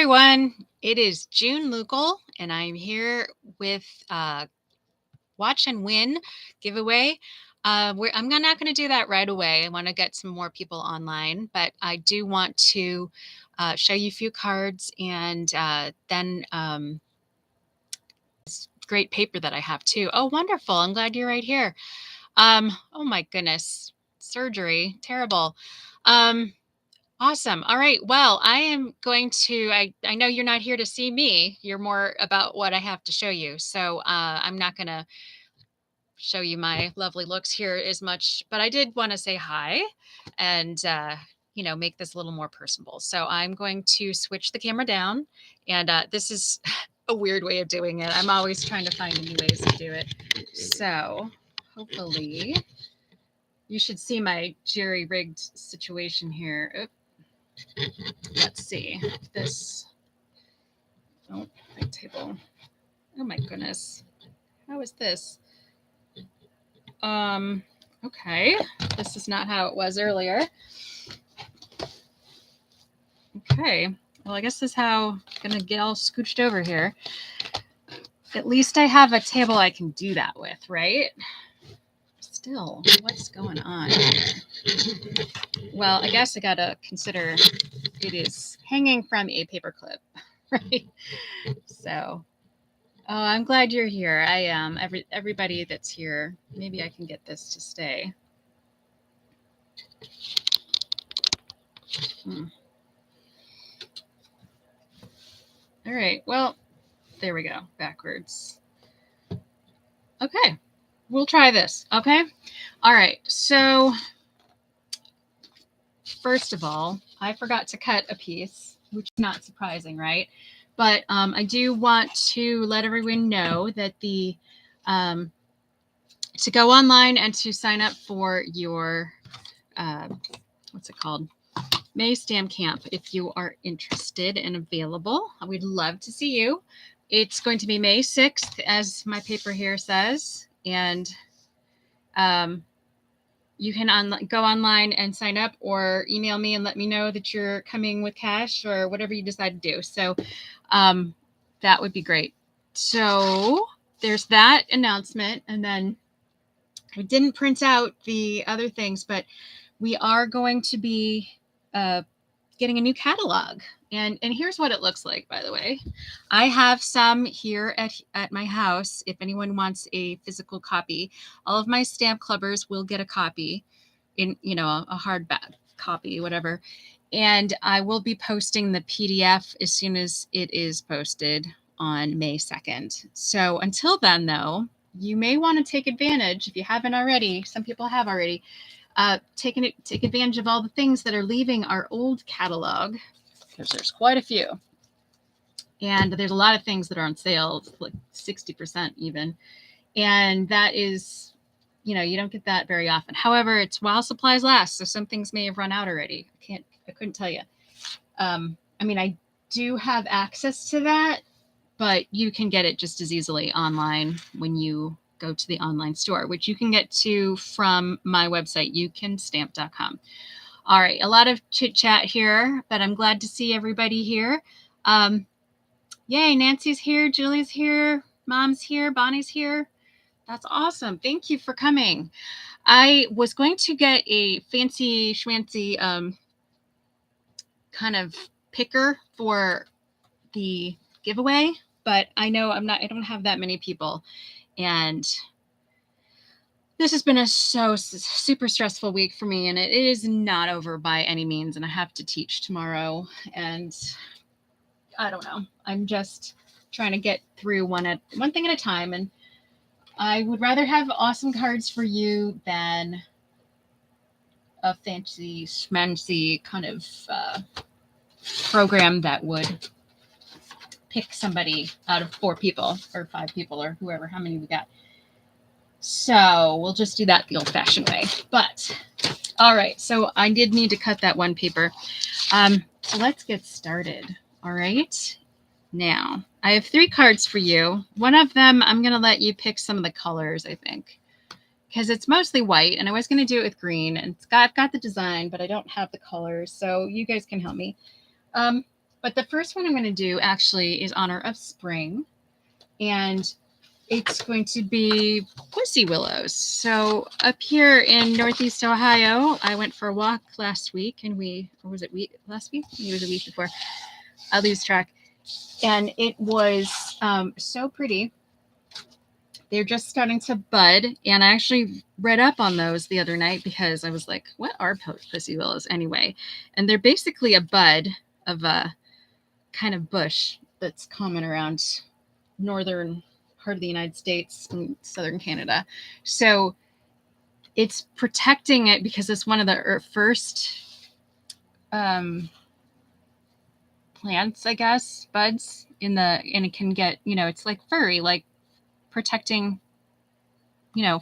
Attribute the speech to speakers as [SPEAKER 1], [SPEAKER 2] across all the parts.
[SPEAKER 1] everyone. It is June Lucal, and I'm here with Watch and Win giveaway. I'm not going to do that right away. I want to get some more people online, but I do want to show you a few cards and then this great paper that I have too. Oh, wonderful. I'm glad you're right here. Oh my goodness. Surgery. Terrible. Awesome. All right. Well, I am going to, I know you're not here to see me. You're more about what I have to show you. So I'm not going to show you my lovely looks here as much, but I did want to say hi and, make this a little more personable. So I'm going to switch the camera down, and this is a weird way of doing it. I'm always trying to find new ways to do it. So hopefully you should see my jerry-rigged situation here. Oops. Let's see this. Oh, my table. Oh my goodness. How is this? Okay. This is not how it was earlier. Okay. Well, I guess this is how I'm going to get all scooched over here. At least I have a table I can do that with, right? Still, what's going on here? Well, I guess I got to consider it is hanging from a paper clip, right? So, oh, I'm glad you're here. I am. Everybody that's here, maybe I can get this to stay. All right. Well, there we go. Backwards. Okay. We'll try this. Okay. All right. So first of all, I forgot to cut a piece, which is not surprising, right? But I do want to let everyone know that the to go online and to sign up for your what's it called? May Stamp Camp, if you are interested and available. We'd love to see you. It's going to be May 6th, as my paper here says. And you can go online and sign up, or email me and let me know that you're coming with cash or whatever you decide to do. So that would be great. So there's that announcement. And then I didn't print out the other things, but we are going to be getting a new catalog. And here's what it looks like, by the way. I have some here at my house. If anyone wants a physical copy, all of my stamp clubbers will get a copy in, a hardback copy, whatever. And I will be posting the PDF as soon as it is posted on May 2nd. So until then, though, you may want to take advantage, if you haven't already. Some people have already. Take advantage of all the things that are leaving our old catalog, because there's quite a few. And there's a lot of things that are on sale, like 60% even. And that is, you don't get that very often. However, it's while supplies last. So some things may have run out already. I couldn't tell you. I do have access to that, but you can get it just as easily online when you go to the online store, which you can get to from my website, youcanstamp.com. All right, a lot of chit chat here, but I'm glad to see everybody here. Yay, Nancy's here, Julie's here, Mom's here, Bonnie's here. That's awesome. Thank you for coming. I was going to get a fancy schmancy kind of picker for the giveaway, but I know I don't have that many people. And this has been a super stressful week for me, and it is not over by any means. And I have to teach tomorrow, and I don't know. I'm just trying to get through one thing at a time. And I would rather have awesome cards for you than a fancy schmancy kind of program that would pick somebody out of 4 people or 5 people or whoever, how many we got. So we'll just do that the old-fashioned way. But all right, so I did need to cut that one paper. So let's get started. All right. Now, I have 3 cards for you. One of them, I'm going to let you pick some of the colors, I think, because it's mostly white, and I was going to do it with green. And I've got the design, but I don't have the colors, so you guys can help me. But the first one I'm going to do actually is honor of spring. And it's going to be pussy willows. So up here in Northeast Ohio, I went for a walk last week, and or was it last week? It was a week before. I lose track. And it was so pretty. They're just starting to bud, and I actually read up on those the other night because I was like, what are pussy willows anyway? And they're basically a bud of a kind of bush that's common around northern part of the United States and southern Canada. So it's protecting it because it's one of the first plants, I guess, buds and it can get, it's like furry, like protecting,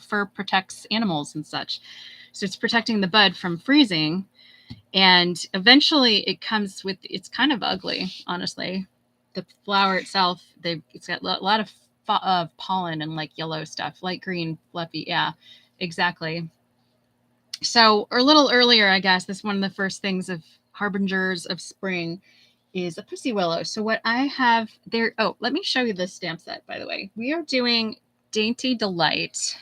[SPEAKER 1] fur protects animals and such. So it's protecting the bud from freezing. And eventually it comes with, it's kind of ugly, honestly. The flower itself, it's got a lot of pollen and like yellow stuff, light green, fluffy. Yeah, exactly. So, or a little earlier, I guess, this one of the first things of harbingers of spring is a pussy willow. So what I have there, let me show you this stamp set, by the way. We are doing Dainty Delight.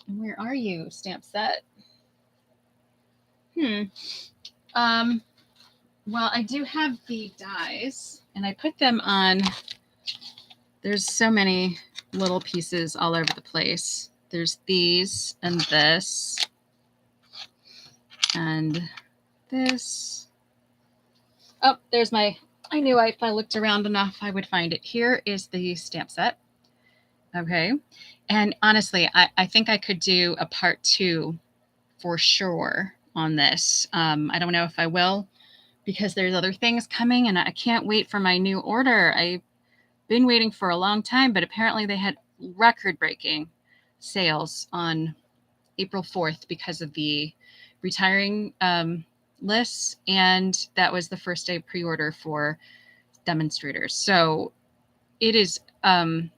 [SPEAKER 1] Where are you, stamp set? Well, I do have the dies, and I put them on. There's so many little pieces all over the place. There's these and this and this. Oh, there's I knew if I looked around enough, I would find it. Here is the stamp set. Okay. And honestly, I think I could do a part 2 for sure on this. I don't know if I will, because there's other things coming and I can't wait for my new order. I've been waiting for a long time, but apparently they had record-breaking sales on April 4th because of the retiring lists, and that was the first day pre-order for demonstrators. So it is 8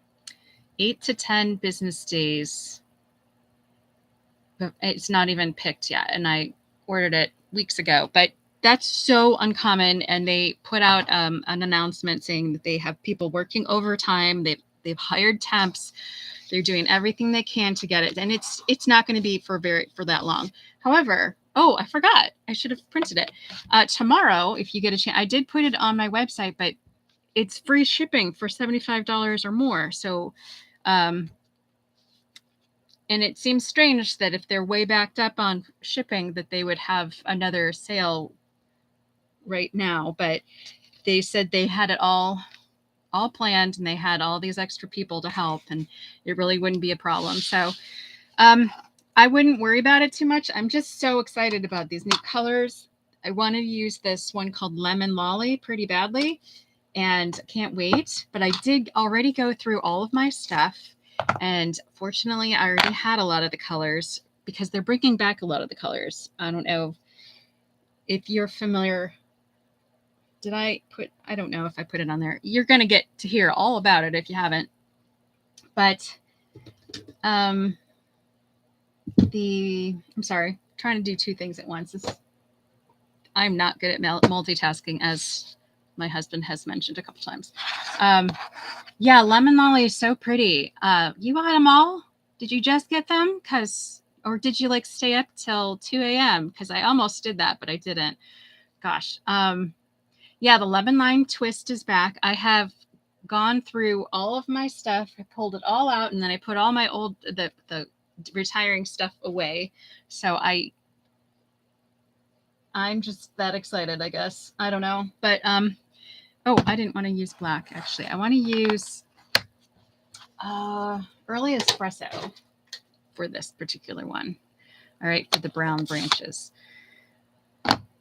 [SPEAKER 1] to 10 business days. But it's not even picked yet, and I ordered it weeks ago. But that's so uncommon, and they put out an announcement saying that they have people working overtime. They've hired temps. They're doing everything they can to get it, and it's not going to be for that long. However, I forgot. I should have printed it. Tomorrow, if you get a chance, I did put it on my website, but it's free shipping for $75 or more. So, and it seems strange that if they're way backed up on shipping, that they would have another sale right now. But they said they had it all planned, and they had all these extra people to help, and it really wouldn't be a problem. So I wouldn't worry about it too much. I'm just so excited about these new colors. I wanted to use this one called Lemon Lolly pretty badly, and can't wait. But I did already go through all of my stuff. And fortunately, I already had a lot of the colors because they're bringing back a lot of the colors. I don't know if you're familiar. I don't know if I put it on there. You're going to get to hear all about it if you haven't. But I'm sorry, trying to do 2 things at once. I'm not good at multitasking, as my husband has mentioned a couple times. Yeah, Lemon Lolly is so pretty. You got them all? Did you just get them? Or did you like stay up till 2 a.m.? Because I almost did that, but I didn't. Gosh. Yeah, the lemon lime twist is back. I have gone through all of my stuff. I pulled it all out, and then I put all my old, the retiring stuff away. So I'm just that excited, I guess. I don't know. But, I didn't want to use black, actually. I want to use early espresso for this particular one. All right, for the brown branches.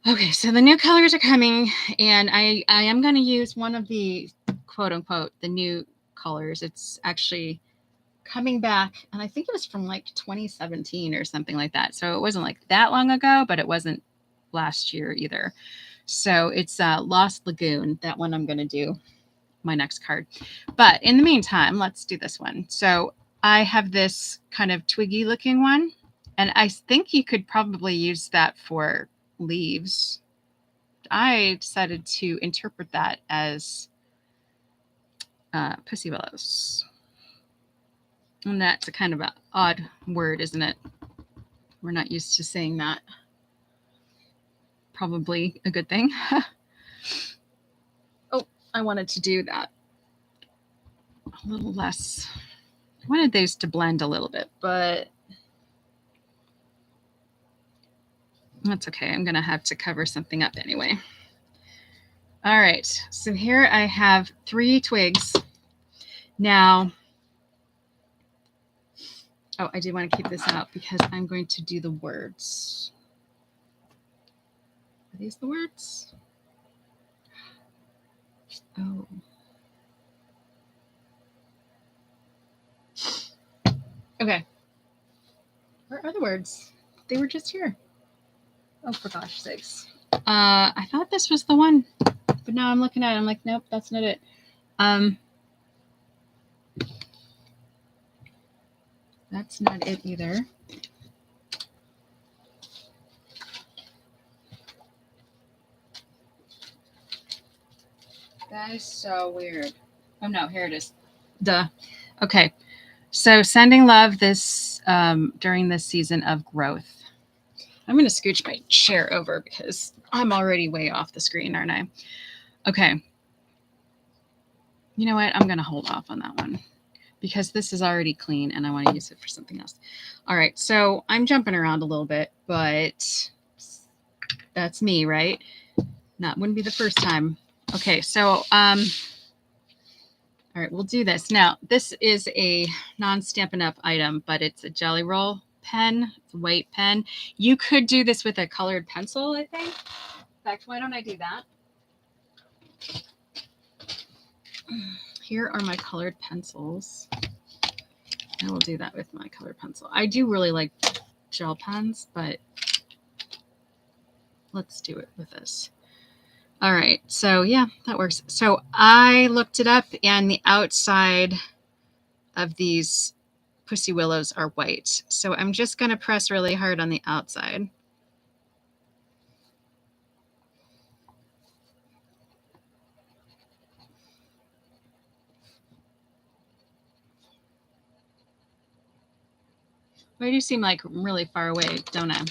[SPEAKER 1] Okay, so the new colors are coming, and I am going to use one of the quote unquote the new colors. It's actually coming back, and I think it was from like 2017 or something like that. So it wasn't like that long ago, but it wasn't last year either. So it's Lost Lagoon. That one I'm going to do my next card. But in the meantime, let's do this one. So I have this kind of twiggy looking one, and I think you could probably use that for leaves. I decided to interpret that as pussy willows. And that's a kind of an odd word, isn't it? We're not used to saying that. Probably a good thing. Oh, I wanted to do that a little less. I wanted those to blend a little bit, but that's okay. I'm going to have to cover something up anyway. All right, so here I have 3 twigs. Now, oh, I do want to keep this out because I'm going to do the words. Are these the words? Oh. Okay. Where are the words? They were just here. Oh, for gosh sakes. I thought this was the one, but now I'm looking at it. I'm like, nope, that's not it. That's not it either. That is so weird. Oh no, here it is. Duh. Okay. So sending love this during this season of growth. I'm going to scooch my chair over because I'm already way off the screen, aren't I? Okay. You know what? I'm going to hold off on that one because this is already clean and I want to use it for something else. All right. So I'm jumping around a little bit, but that's me, right? That wouldn't be the first time. Okay. So, all right, we'll do this. Now, this is a non-Stampin' Up item, but it's a Jelly Roll pen. It's a white pen. You could do this with a colored pencil, I think. In fact, why don't I do that? Here are my colored pencils. I will do that with my colored pencil. I do really like gel pens, but let's do it with this. All right, so yeah, that works. So I looked it up, and the outside of these pussy willows are white. So I'm just going to press really hard on the outside. I do seem like really far away, don't I?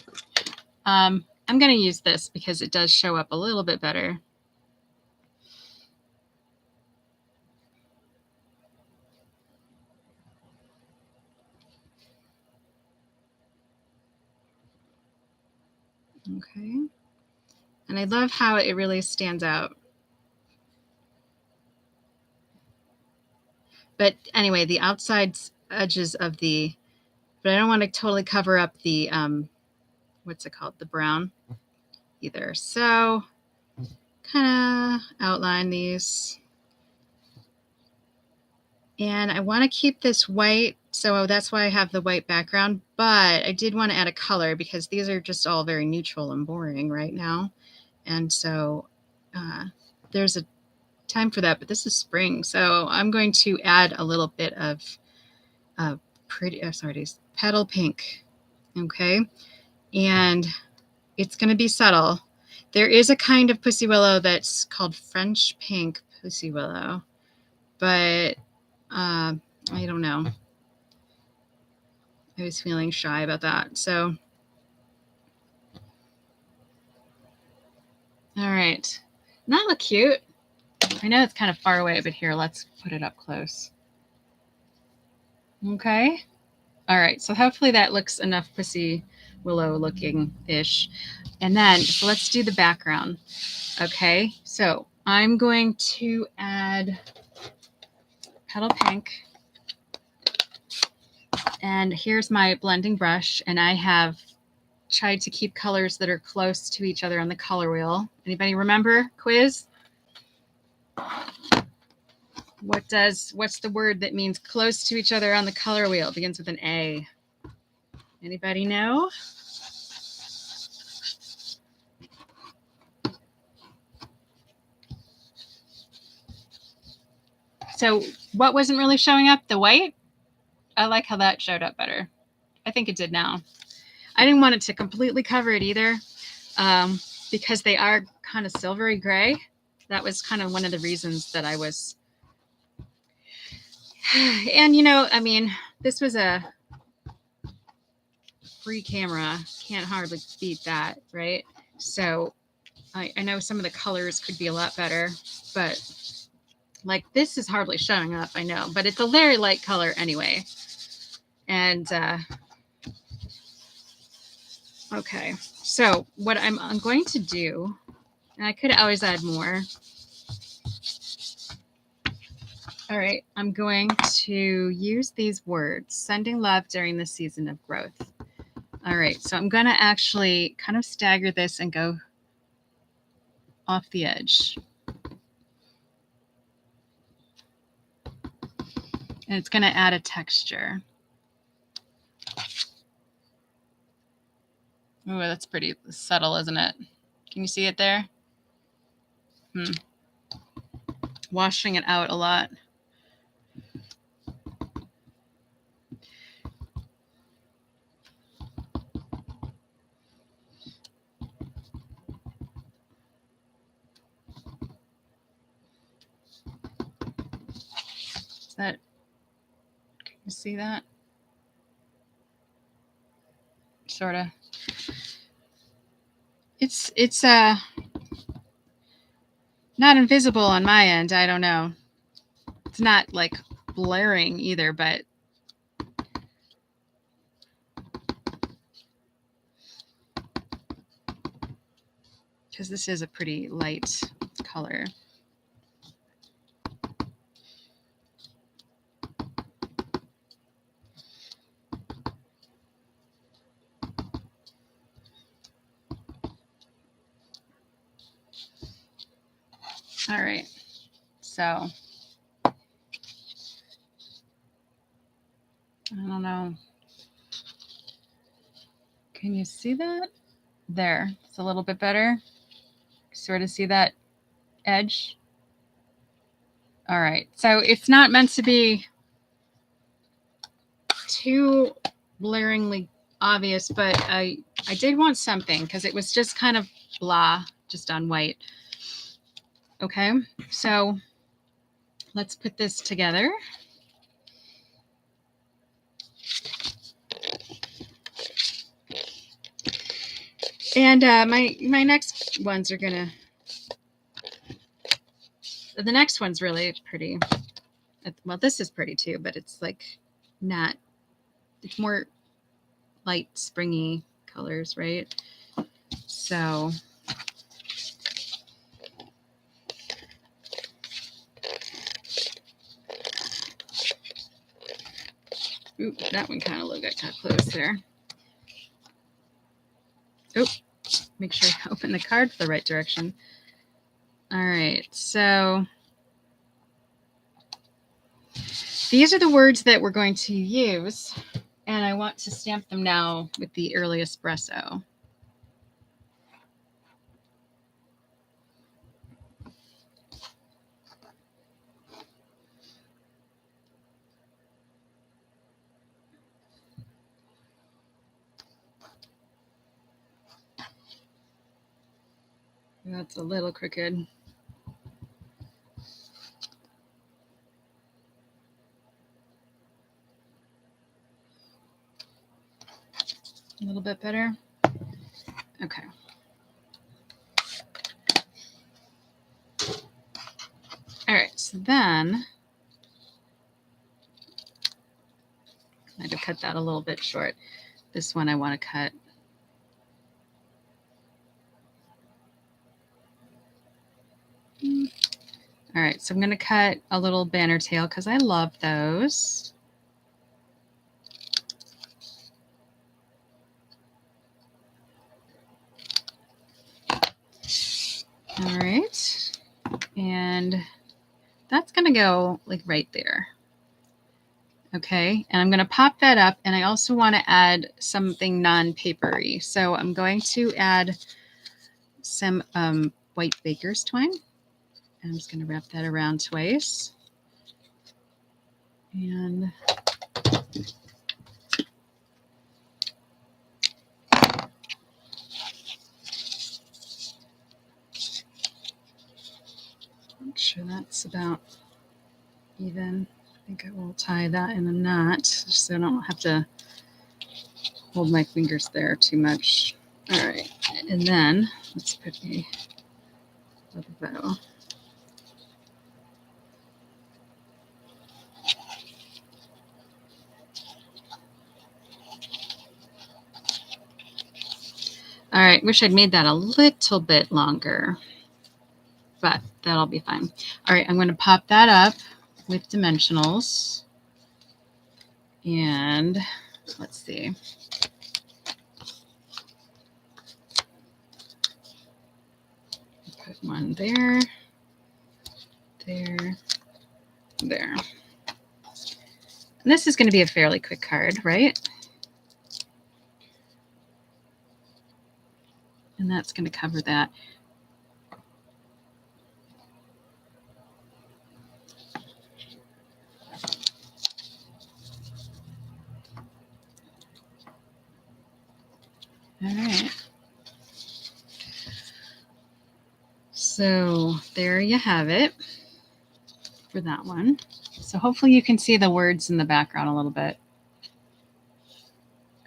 [SPEAKER 1] I'm going to use this because it does show up a little bit better. Okay. And I love how it really stands out. But anyway, the outside edges of the, but I don't want to totally cover up the, what's it called? The brown either. So kind of outline these. And I want to keep this white, so that's why I have the white background, but I did want to add a color because these are just all very neutral and boring right now. And so there's a time for that, but this is spring. So I'm going to add a little bit of petal pink. Okay. And it's going to be subtle. There is a kind of pussy willow that's called French pink pussy willow, but I don't know. I was feeling shy about that. So, all right. Doesn't that look cute? I know it's kind of far away, but here, let's put it up close. Okay. All right. So hopefully that looks enough pussy willow looking-ish. And then so let's do the background. Okay. So I'm going to add petal pink. And here's my blending brush. And I have tried to keep colors that are close to each other on the color wheel. Anybody remember? Quiz? What's the word that means close to each other on the color wheel? It begins with an A. Anybody know? So what wasn't really showing up? The white? I like how that showed up better. I think it did now. I didn't want it to completely cover it either because they are kind of silvery gray. That was kind of one of the reasons that I was, and I mean, this was a free camera. Can't hardly beat that, right? So I know some of the colors could be a lot better, but like this is hardly showing up, I know, but it's a very light color anyway. And okay, so what I'm going to do, and I could always add more. All right, I'm going to use these words, sending love during the season of growth. All right, so I'm going to actually kind of stagger this and go off the edge. And it's going to add a texture. Oh, that's pretty subtle, isn't it? Can you see it there? Washing it out a lot. Is that, can you see that? Sort of. It's not invisible on my end. I don't know. It's not like blaring either, but because this is a pretty light color. All right, so I don't know. Can you see that? There, it's a little bit better. Sort of see that edge. All right, so it's not meant to be too blaringly obvious, but I did want something because it was just kind of blah, just on white. Okay, so let's put this together. And my next ones are gonna. The next one's really pretty. Well, this is pretty too, but it's like not. It's more light, springy colors, right? So. Ooh, that one kind of got close there. Oh, make sure I open the card the right direction. All right, so these are the words that we're going to use, and I want to stamp them now with the early espresso. That's a little crooked. A little bit better. Okay. All right, so then I had to cut that a little bit short. This one I want to cut. All right, so I'm going to cut a little banner tail because I love those. All right, and that's going to go like right there. Okay, and I'm going to pop that up, and I also want to add something non-papery. So I'm going to add some white baker's twine. And I'm just going to wrap that around twice. And Make sure that's about even. I think I will tie that in a knot just so I don't have to hold my fingers there too much. All right, and then let's put a little bow. All right, wish I'd made that a little bit longer, but that'll be fine. All right, I'm going to pop that up with dimensionals. And let's see. Put one there, there, there. And this is going to be a fairly quick card, right? And that's going to cover that. All right. So there you have it for that one. So hopefully you can see the words in the background a little bit.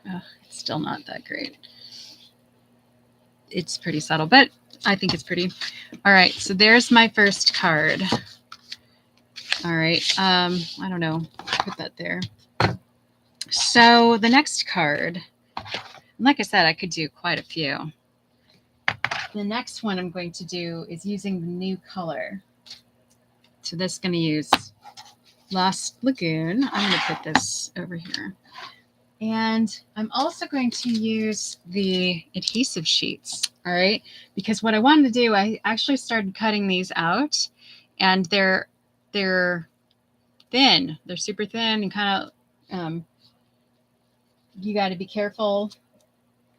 [SPEAKER 1] It's still not that great. It's pretty subtle, but I think it's pretty. All right, so there's my first card. All right, I don't know, put that there. So the next card, like I said, I could do quite a few. The next one I'm going to do is using the new color. So this is going to use Lost Lagoon. I'm going to put this over here. And I'm also going to use the adhesive sheets, all right? Because what I wanted to do, I actually started cutting these out, and they're thin. They're super thin and kind of, you got to be careful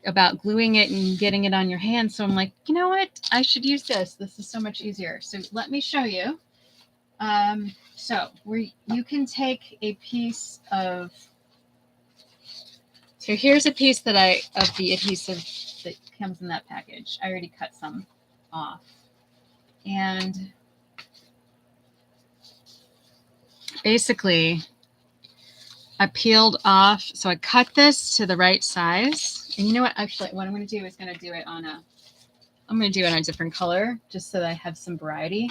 [SPEAKER 1] about gluing it and getting it on your hand. So I'm like, you know what? I should use this. This is so much easier. So let me show you. So you can take a piece of, so here's a piece that of the adhesive that comes in that package. I already cut some off. And basically I peeled off, so I cut this to the right size. And you know what? Actually, what I'm going to do is I'm going to do it on a different color just so that I have some variety.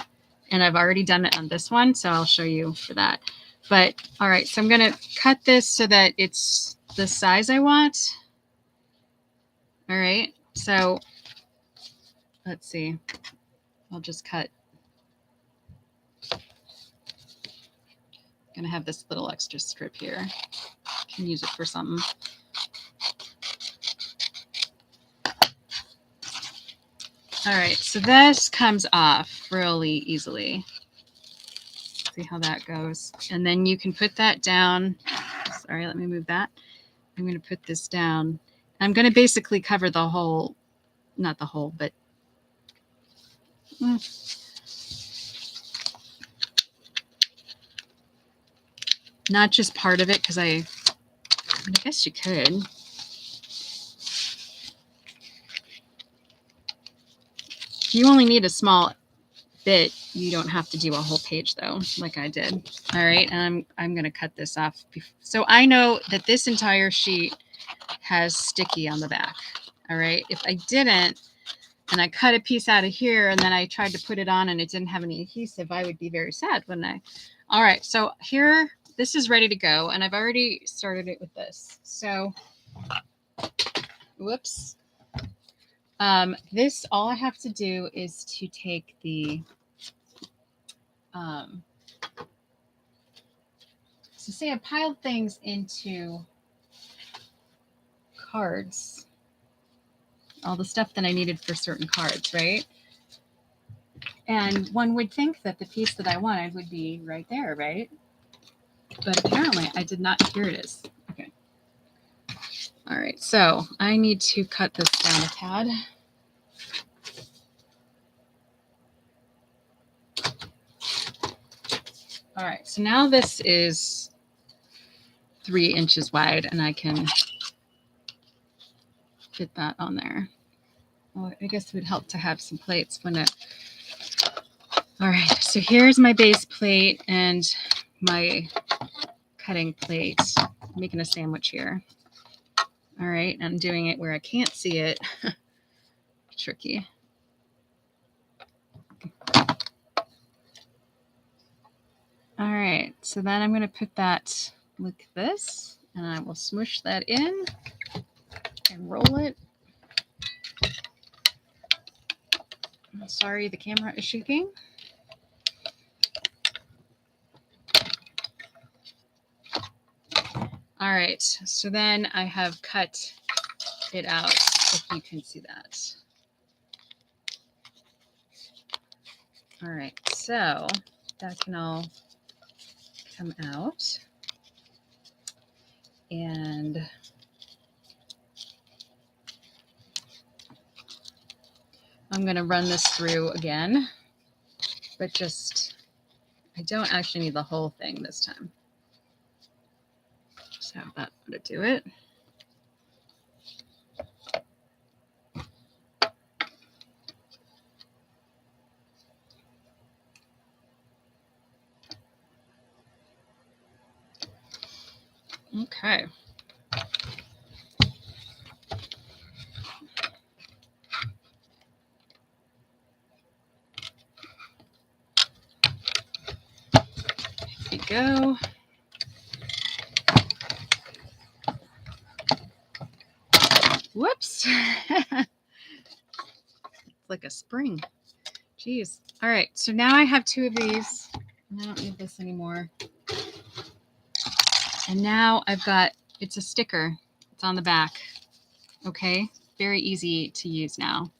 [SPEAKER 1] And I've already done it on this one, so I'll show you for that. But all right, so I'm going to cut this so that it's the size I want. All right, so let's see. I'll just cut. I'm going to have this little extra strip here. Can use it for something. All right, so this comes off really easily. See how that goes. And then you can put that down. Sorry, let me move that. I'm going to put this down. I'm going to basically cover the whole, not the whole, but not just part of it, because I guess you could. You only need a small bit. You don't have to do a whole page though, like I did. All right, and I'm going to cut this off. So I know that this entire sheet has sticky on the back. All right, if I didn't, and I cut a piece out of here, and then I tried to put it on and it didn't have any adhesive, I would be very sad, wouldn't I? All right, so here, this is ready to go, and I've already started it with this. So, whoops. This, all I have to do is to take the, so say I piled things into cards, all the stuff that I needed for certain cards, right? And one would think that the piece that I wanted would be right there, right? But apparently I did not. Here it is. Okay. All right, so I need to cut this down a tad. All right, so now this is 3 inches wide, and I can fit that on there. Well, I guess it would help to have some plates when it. All right, so here's my base plate and my cutting plate. I'm making a sandwich here. All right, I'm doing it where I can't see it. Tricky. All right, so then I'm going to put that like this, and I will smoosh that in and roll it. I'm sorry, the camera is shaking. All right, so then I have cut it out, if you can see that. All right, so that can all come out. And I'm going to run this through again, but just, I don't actually need the whole thing this time. So that would do it. Okay. Here we go. Whoops. It's like a spring. Jeez. All right. So now I have two of these. I don't need this anymore. And now I've got, it's a sticker. It's on the back. Okay. Very easy to use now.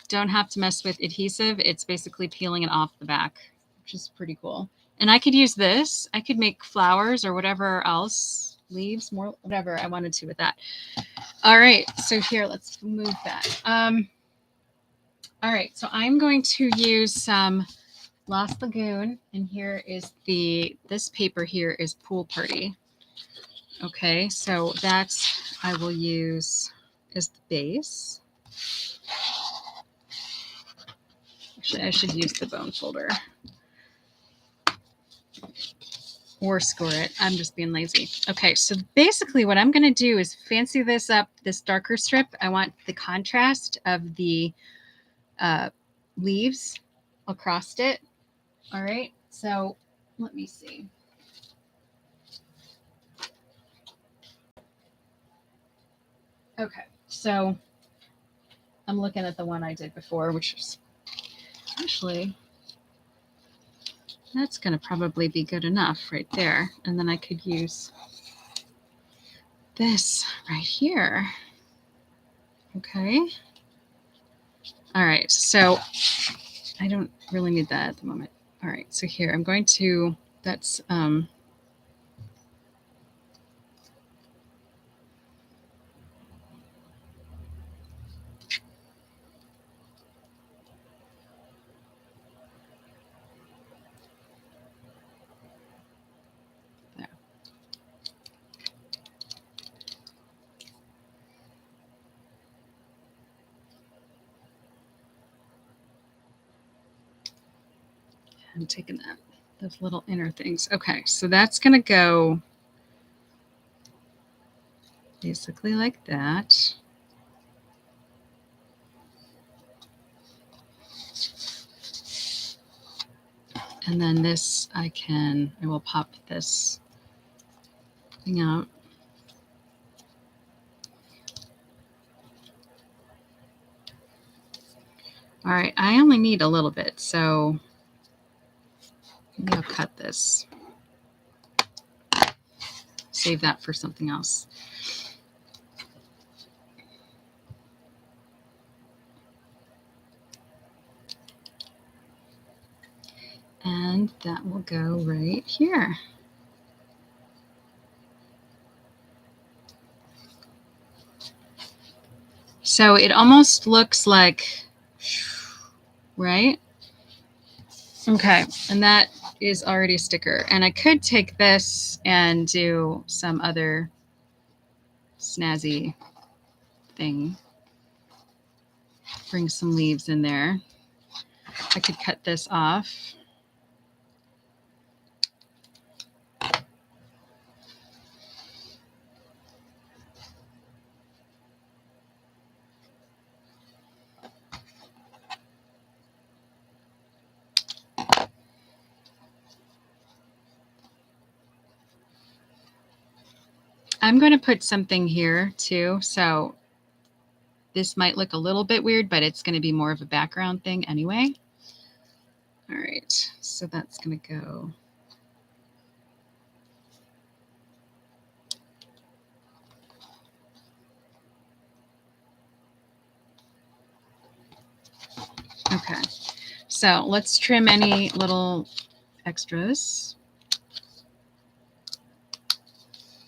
[SPEAKER 1] Don't have to mess with adhesive. It's basically peeling it off the back, which is pretty cool. And I could use this. I could make flowers or whatever else, leaves, more, whatever I wanted to with that. All right. So here, let's move that. All right. So I'm going to use some Lost Lagoon. And here is this paper here is Pool Party. Okay. So that's, I will use as the base. Actually, I should use the bone folder. Or score it. I'm just being lazy. Okay, so basically what I'm going to do is fancy this up, this darker strip. I want the contrast of the leaves across it. All right, so let me see. Okay, so I'm looking at the one I did before, which is actually, that's going to probably be good enough right there. And then I could use this right here. Okay. All right. So I don't really need that at the moment. All right. So here I'm going to, that's, I'm taking that, those little inner things. Okay, so that's going to go basically like that. And then this, I will pop this thing out. All right, I only need a little bit, so maybe I'll cut this. Save that for something else. And that will go right here. So it almost looks like, right? Okay, and that is already a sticker. And I could take this and do some other snazzy thing. Bring some leaves in there. I could cut this off. I'm going to put something here too. So this might look a little bit weird, but it's going to be more of a background thing anyway. All right, so that's going to go. Okay, so let's trim any little extras.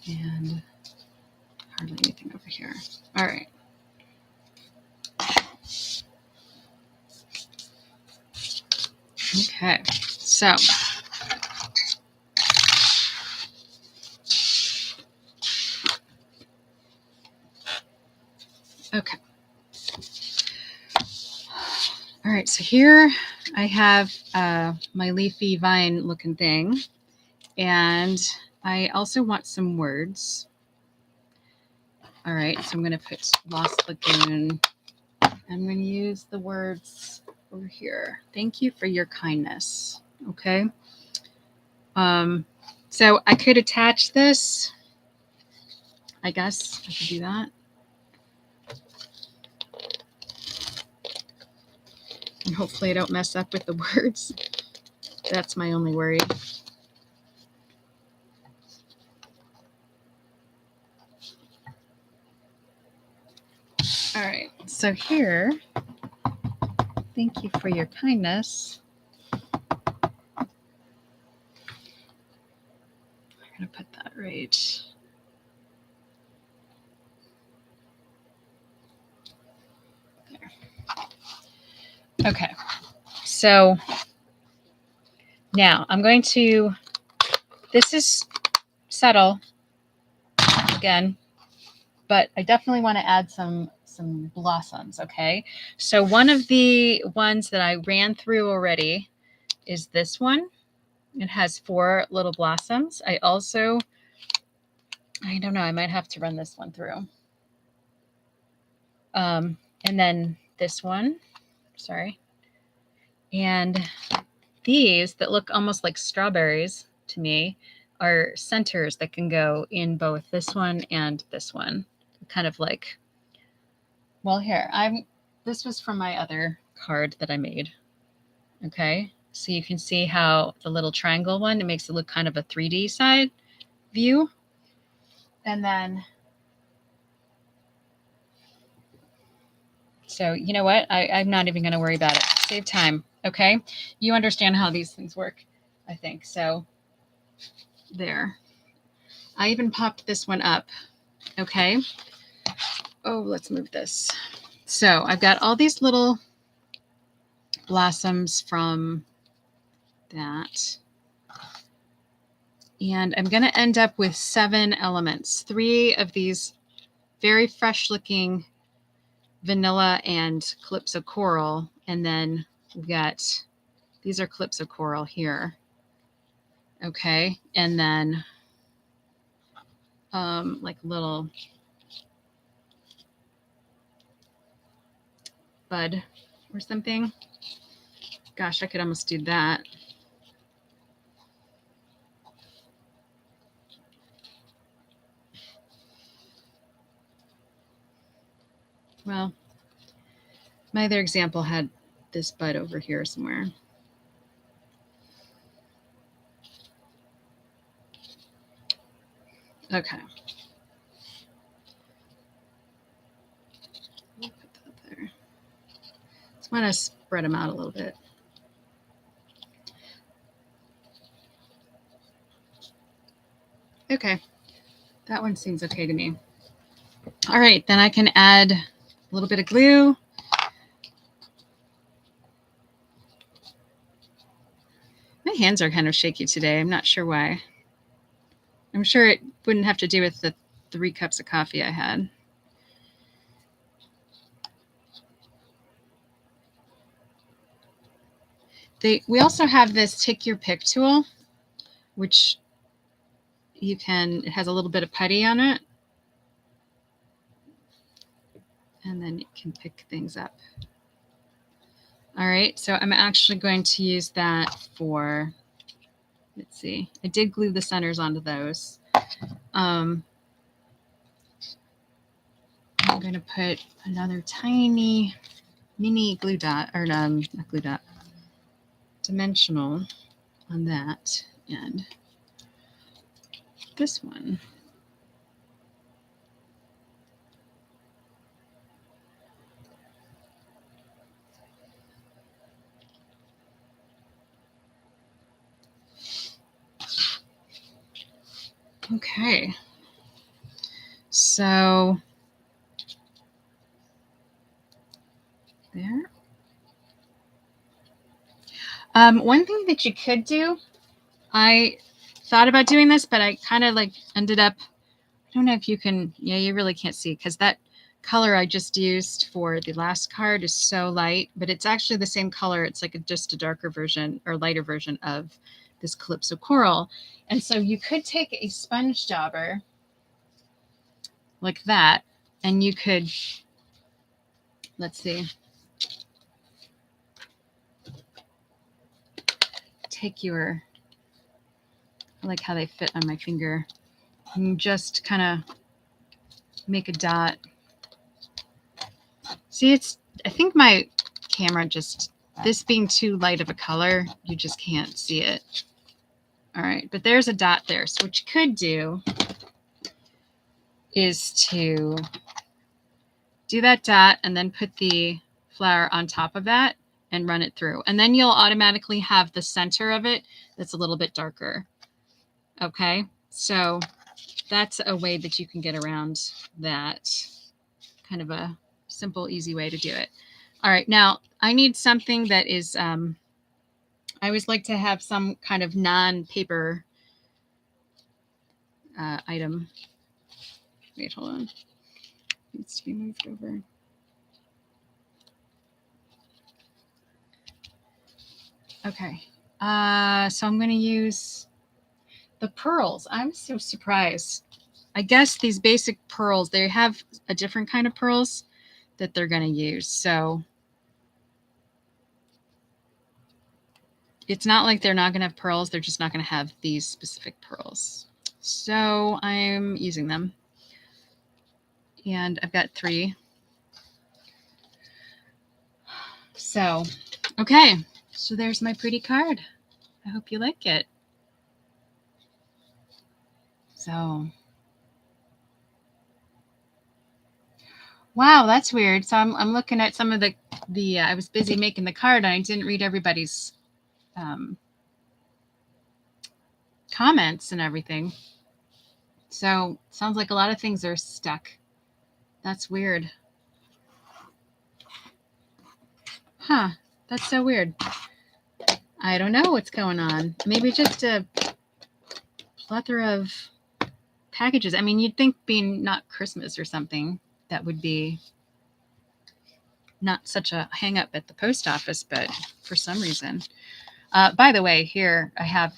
[SPEAKER 1] And hardly anything over here. All right. Okay, so okay. All right, so here I have my leafy vine looking thing, and I also want some words. All right, so I'm going to put Lost Lagoon. I'm going to use the words over here. Thank you for your kindness. Okay. So I could attach this. I guess I could do that. And hopefully I don't mess up with the words. That's my only worry. All right, so here, thank you for your kindness. I'm going to put that right. There. Okay, so now I'm going to, this is subtle again, but I definitely want to add some blossoms, okay? So one of the ones that I ran through already is this one. It has 4 little blossoms. I don't know, I might have to run this one through. And then this one, sorry. And these that look almost like strawberries to me are centers that can go in both this one and this one. Kind of like, well, here, this was from my other card that I made. Okay, so you can see how the little triangle one, it makes it look kind of a 3D side view. And then, so you know what? I'm not even going to worry about it. Save time. Okay, you understand how these things work, I think. So there. I even popped this one up. Okay. Oh, let's move this. So I've got all these little blossoms from that. And I'm going to end up with 7 elements. 3 of these very fresh looking vanilla and calypso coral. And then we've got, these are calypso coral here. Okay. And then like little bud or something. Gosh, I could almost do that. Well, my other example had this bud over here somewhere. Okay. Put that there. Just want to spread them out a little bit. Okay. That one seems okay to me. All right, then I can add a little bit of glue. My hands are kind of shaky today. I'm not sure why. I'm sure it wouldn't have to do with the 3 cups of coffee I had. We also have this take your pick tool, which it has a little bit of putty on it. And then you can pick things up. All right, so I'm actually going to use that for, let's see, I did glue the centers onto those. I'm going to put another tiny mini glue dot, or not glue dot, dimensional on that, and this one. Okay, so there. One thing that you could do, I thought about doing this, but I kind of like ended up, I don't know if you can, yeah, you really can't see because that color I just used for the last card is so light, but it's actually the same color. It's like just a darker version or lighter version of this Calypso Coral. And so you could take a sponge dauber like that, and you could, let's see, take your, I like how they fit on my finger, and just kind of make a dot. See, I think my camera just, this being too light of a color, you just can't see it. All right, but there's a dot there. So what you could do is to do that dot and then put the flower on top of that and run it through. And then you'll automatically have the center of it that's a little bit darker. Okay, so that's a way that you can get around that. Kind of a simple, easy way to do it. All right, now I need something that is, I always like to have some kind of non-paper item. Wait, hold on. It needs to be moved over. Okay, so I'm going to use the pearls. I'm so surprised. I guess these basic pearls, they have a different kind of pearls that they're going to use. So it's not like they're not going to have pearls. They're just not going to have these specific pearls. So I'm using them. And I've got 3. So, okay. So there's my pretty card. I hope you like it. So, wow, that's weird. So I'm looking at some of the I was busy making the card and I didn't read everybody's comments and everything. So sounds like a lot of things are stuck. That's weird. Huh, that's so weird. I don't know what's going on. Maybe just a plethora of packages. I mean, you'd think being not Christmas or something, that would be not such a hang up at the post office, but for some reason. By the way, here I have,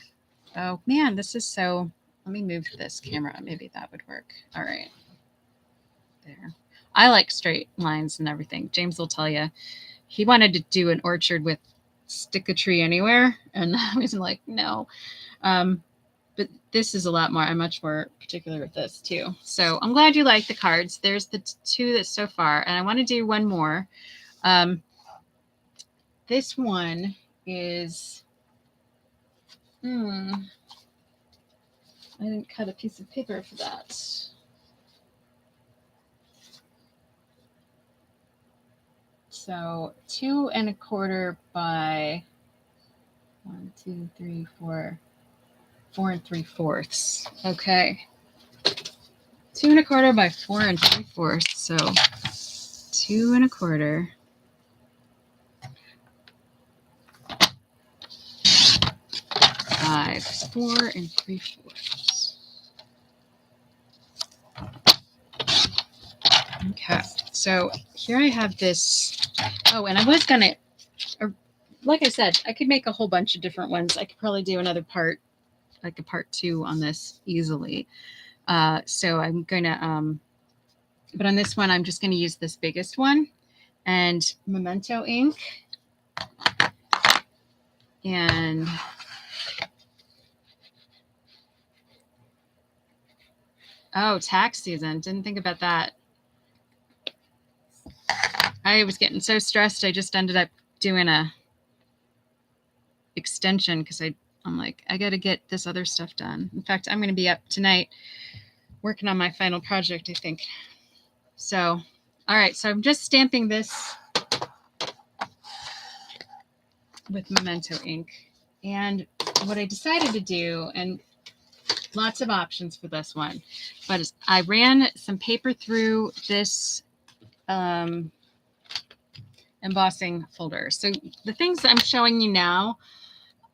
[SPEAKER 1] oh man, this is so, let me move this camera. Maybe that would work. All right. There. I like straight lines and everything. James will tell you. He wanted to do an orchard with stick a tree anywhere. And I was like, no. But this is a lot more, I'm much more particular with this too. So I'm glad you like the cards. There's the 2 that's so far. And I want to do one more. This one is, I didn't cut a piece of paper for that. So 2 1/4 by 1, 2, 3, 4, 4 3/4. Okay. 2 1/4 by 4 3/4. So 2 1/4 by 4 3/4. Okay. So here I have this. Oh, and I was going to like I said, I could make a whole bunch of different ones. I could probably do another part, like a part 2 on this easily. So I'm going to, but on this one, I'm just going to use this biggest one and Memento ink. And oh, tax season. Didn't think about that. I was getting so stressed. I just ended up doing a extension because I'm like, I got to get this other stuff done. In fact, I'm going to be up tonight working on my final project, I think. So, all right. So I'm just stamping this with Memento ink. And what I decided to do, and lots of options for this one, but I ran some paper through this embossing folder. So the things I'm showing you now,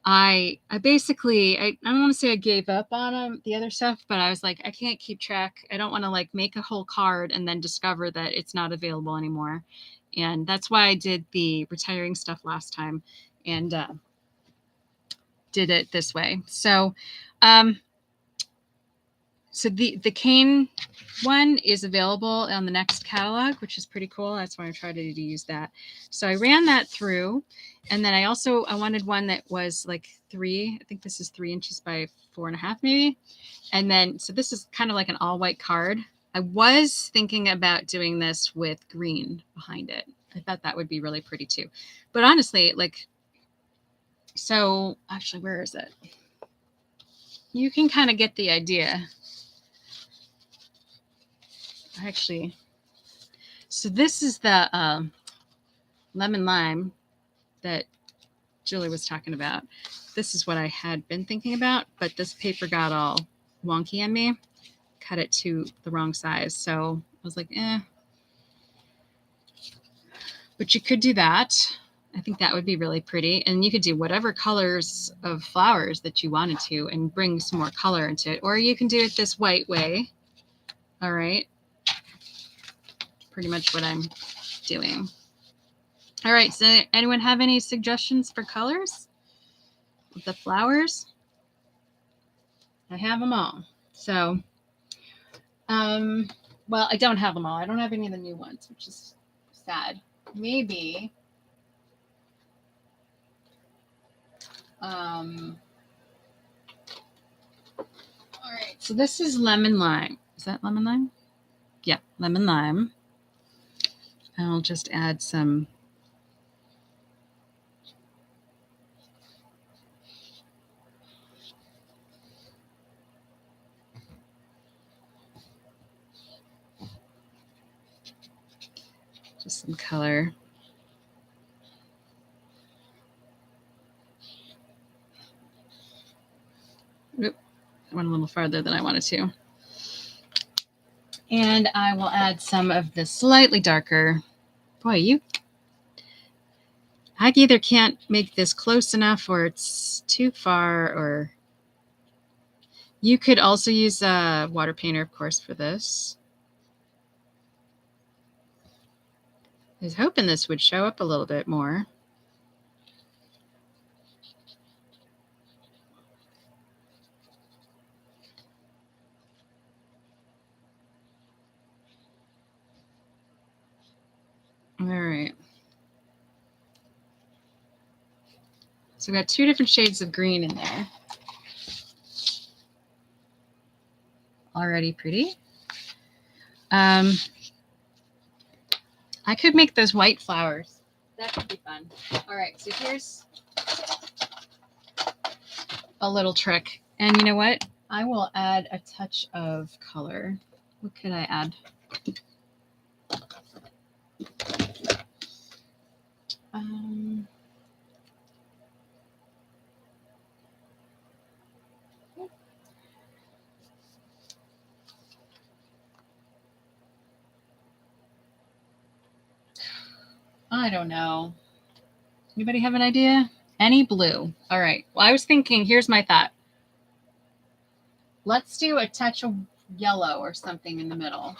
[SPEAKER 1] I basically, I don't want to say I gave up on the other stuff, but I was like, I can't keep track. I don't want to like make a whole card and then discover that it's not available anymore. And that's why I did the retiring stuff last time and did it this way. So, so the cane one is available on the next catalog, which is pretty cool. That's why I tried to use that. So I ran that through. And then I wanted one that was like 3, I think this is 3 inches by 4.5 maybe. And then, so this is kind of like an all white card. I was thinking about doing this with green behind it. I thought that would be really pretty too. But honestly, like, so actually, where is it? You can kind of get the idea. Actually, so this is the lemon lime that Julie was talking about. This is what I had been thinking about, but this paper got all wonky on me. Cut it to the wrong size. So I was like, But you could do that. I think that would be really pretty. And you could do whatever colors of flowers that you wanted to and bring some more color into it. Or you can do it this white way. All right. Pretty much what I'm doing. All right. So anyone have any suggestions for colors of the flowers? I have them all. So, well, I don't have them all. I don't have any of the new ones, which is sad. Maybe. All right. So this is lemon lime. Is that lemon lime? Yeah, lemon lime. And I'll just add some color. Oop, I went a little farther than I wanted to. And I will add some of the slightly darker. Boy, I either can't make this close enough or it's too far, or you could also use a water painter, of course, for this. I was hoping this would show up a little bit more. All right. So we got 2 different shades of green in there. Already pretty. I could make those white flowers. That could be fun. All right, so here's a little trick. And you know what? I will add a touch of color. What could I add? I don't know. Anybody have an idea? Any blue? All right. Well, I was thinking, here's my thought. Let's do a touch of yellow or something in the middle.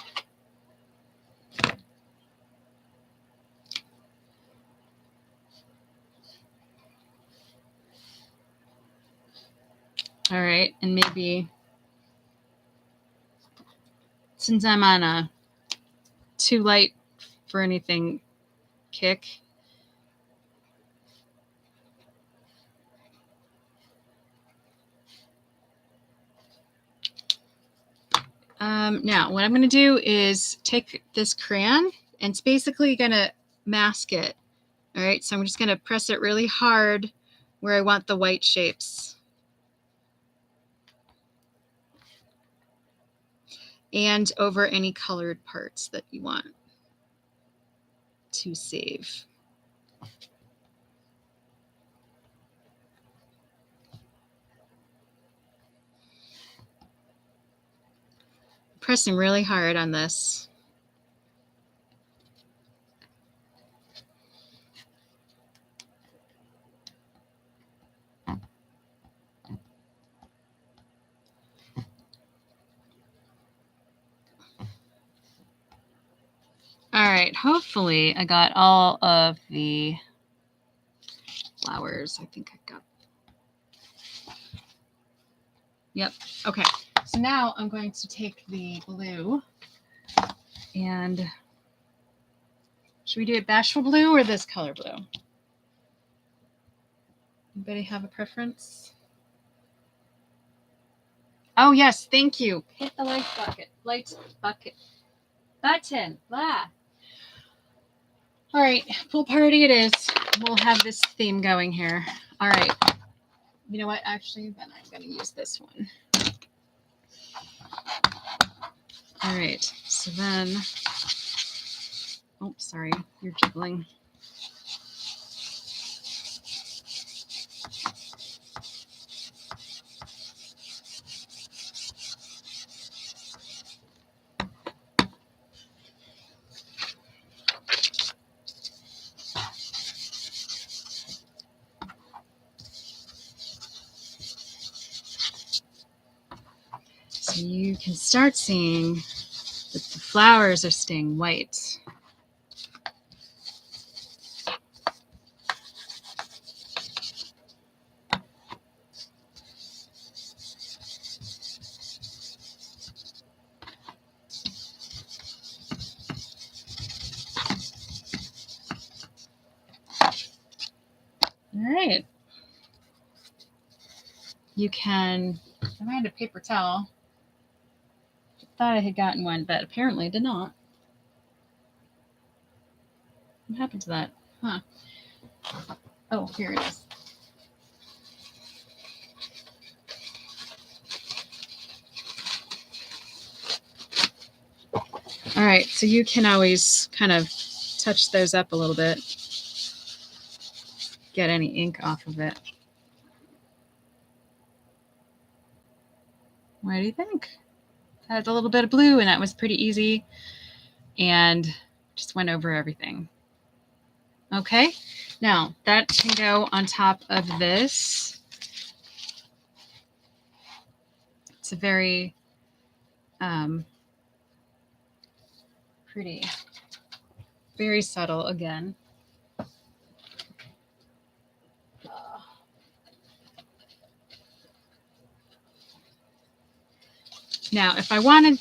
[SPEAKER 1] All right, and maybe since I'm on a too light for anything kick, now what I'm going to do is take this crayon and it's basically going to mask it. All right, so I'm just going to press it really hard where I want the white shapes. And over any colored parts that you want to save. Pressing really hard on this. All right, hopefully I got all of the flowers. I think I got. Yep, okay. So now I'm going to take the blue and should we do it bashful blue or this color blue? Anybody have a preference? Oh yes, thank you. Hit the like bucket button. Blah. All right, pool party it is. We'll have this theme going here. All right. You know what? Actually, then I'm going to use this one. All right. So then, oh, sorry, you're jiggling. So you can start seeing that the flowers are staying white. All right. You can, I had a paper towel. I thought I had gotten one, but apparently I did not. What happened to that? Huh. Oh, here it is. All right, so you can always kind of touch those up a little bit. Get any ink off of it. What do you think? Had a little bit of blue and that was pretty easy and just went over everything. Okay, now that can go on top of this. It's a very pretty, very subtle again. Now, if I wanted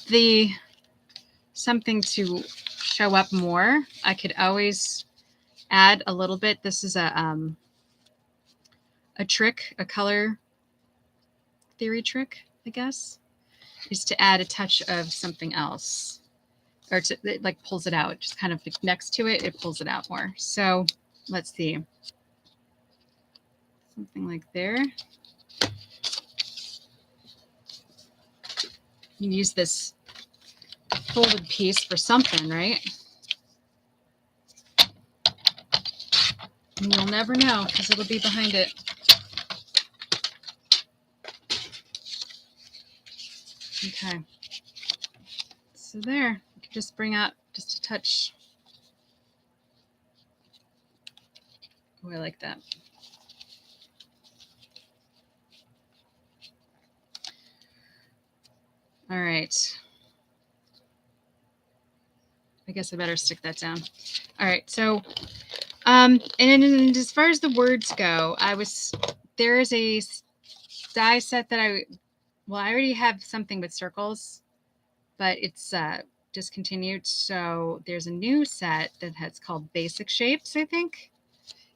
[SPEAKER 1] something to show up more, I could always add a little bit. This is a trick, a color theory trick, I guess, is to add a touch of something else, or it like pulls it out, just kind of next to it, it pulls it out more. So let's see, something like there. You can use this folded piece for something, right? And you'll never know because it'll be behind it. Okay. So there, you can just bring out just a touch. Oh, I like that. All right. I guess I better stick that down. All right. So, and as far as the words go, there is a die set that I already have something with circles, but it's discontinued. So there's a new set that has called Basic Shapes, I think.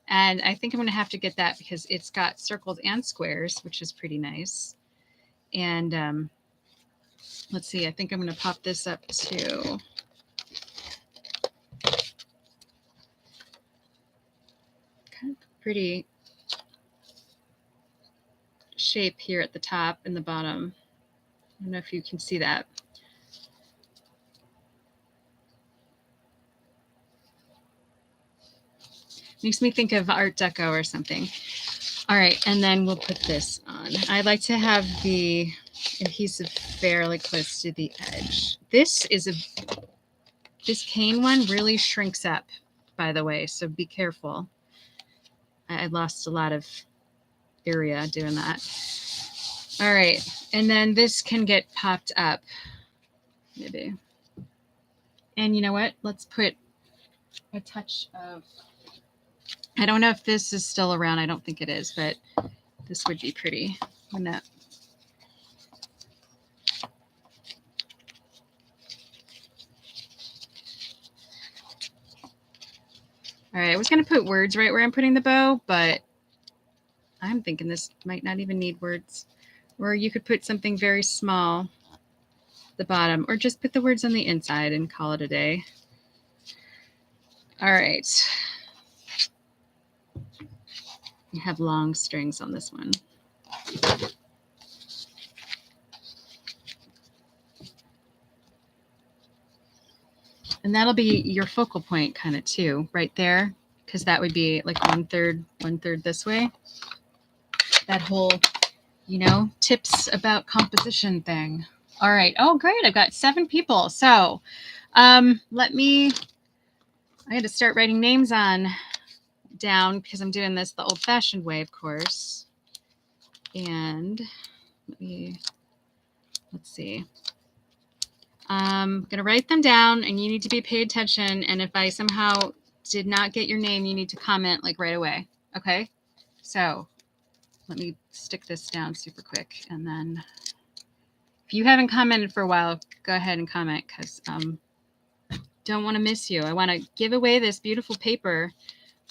[SPEAKER 1] And I think I'm going to have to get that because it's got circles and squares, which is pretty nice. And let's see, I think I'm going to pop this up to kind of pretty shape here at the top and the bottom. I don't know if you can see that. Makes me think of Art Deco or something. All right, and then we'll put this on. I like to have the adhesive fairly close to the edge. This cane one really shrinks up, by the way, so be careful. I lost a lot of area doing that. All right, and then this can get popped up, maybe. And you know what? Let's put a touch of, I don't know if this is still around. I don't think it is, but this would be pretty, wouldn't it? All right, I was going to put words right where I'm putting the bow, but I'm thinking this might not even need words. Or you could put something very small at the bottom, or just put the words on the inside and call it a day. All right. You have long strings on this one. And that'll be your focal point kind of too, right there, because that would be like one third this way. That whole, tips about composition thing. All right. Oh, great. I've got 7 people. So I had to start writing names down because I'm doing this the old-fashioned way, of course. And let's see. I'm going to write them down, and you need to be paying attention. And if I somehow did not get your name, you need to comment like right away. Okay? So let me stick this down super quick. And then if you haven't commented for a while, go ahead and comment because don't want to miss you. I want to give away this beautiful paper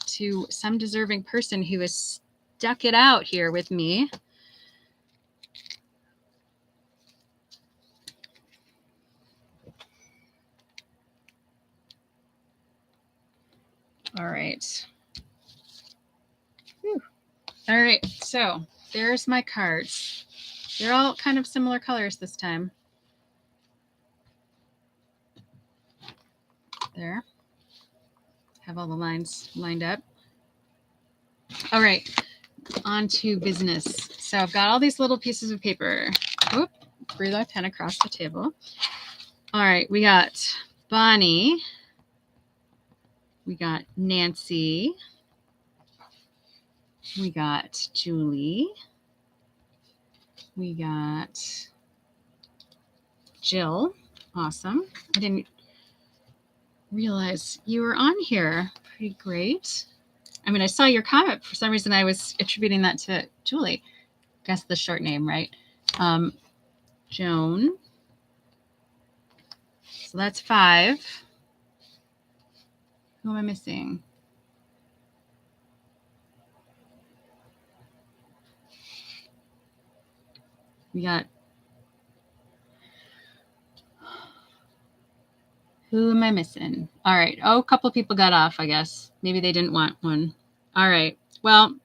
[SPEAKER 1] to some deserving person who has stuck it out here with me. All right. Whew. All right, so there's my cards. They're all kind of similar colors this time. There. Have all the lines lined up. All right, on to business. So I've got all these little pieces of paper. Oop, threw that pen across the table. All right, we got Bonnie. We got Nancy. We got Julie. We got Jill. Awesome. I didn't realize you were on here. Pretty great. I mean, I saw your comment. For some reason, I was attributing that to Julie. Guess the short name, right? Joan. So that's 5. Who am I missing? We got, who am I missing? All right. Oh, a couple of people got off, I guess. Maybe they didn't want one. All right. Well,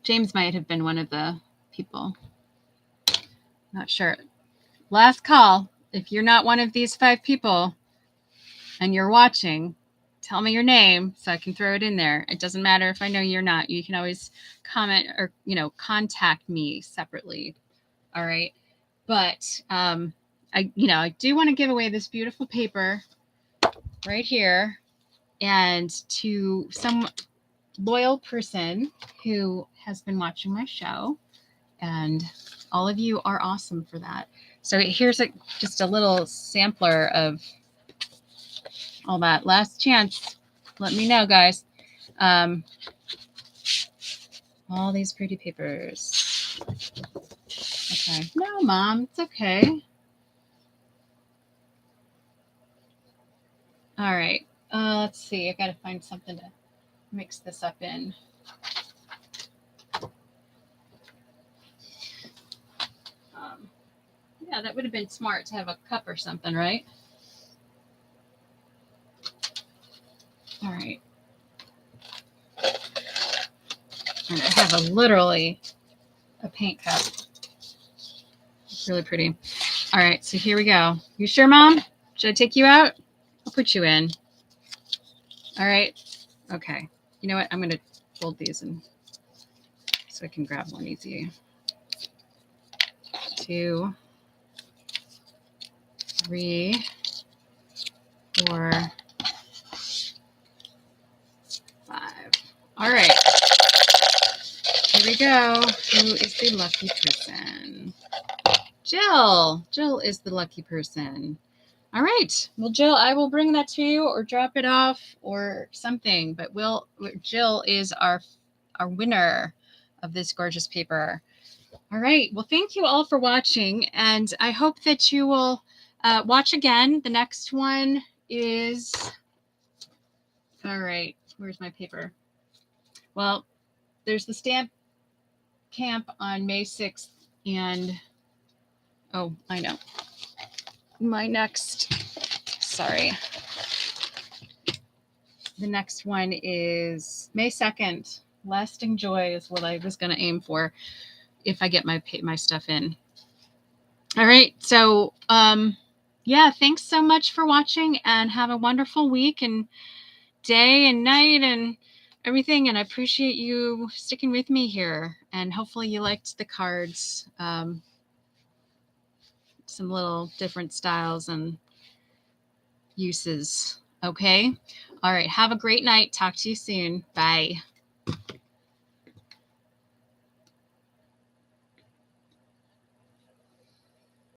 [SPEAKER 1] James might have been one of the people. Not sure. Last call. If you're not one of these 5 people and you're watching, tell me your name so I can throw it in there. It doesn't matter if I know you're not. You can always comment or, contact me separately. All right. But I do want to give away this beautiful paper right here, and to some loyal person who has been watching my show, and all of you are awesome for that. So here's just a little sampler of all that. Last chance. Let me know, guys. All All these pretty papers. Okay. No, Mom, it's okay. All right. Let's see. I got to find something to mix this up in. Yeah, that would have been smart to have a cup or something, right? All right. And I have literally a paint cup. It's really pretty. All right, so here we go. You sure, Mom? Should I take you out? I'll put you in. All right. Okay. You know what? I'm going to fold these in so I can grab one easy. 2, 3, 4, 5. All right. Here we go. Who is the lucky person? Jill. Jill is the lucky person. All right. Well, Jill, I will bring that to you or drop it off or something. But Jill is our winner of this gorgeous paper. All right. Well, thank you all for watching. And I hope that you will watch again. The next one is... All right. Where's my paper? Well, there's the stamp camp on May 6th. And, oh, I know. My next... Sorry. The next one is May 2nd. Lasting Joy is what I was going to aim for if I get my stuff in. All right. So, yeah, thanks so much for watching and have a wonderful week and day and night and everything. And I appreciate you sticking with me here. And hopefully you liked the cards. Some little different styles and uses. Okay. All right. Have a great night. Talk to you soon. Bye.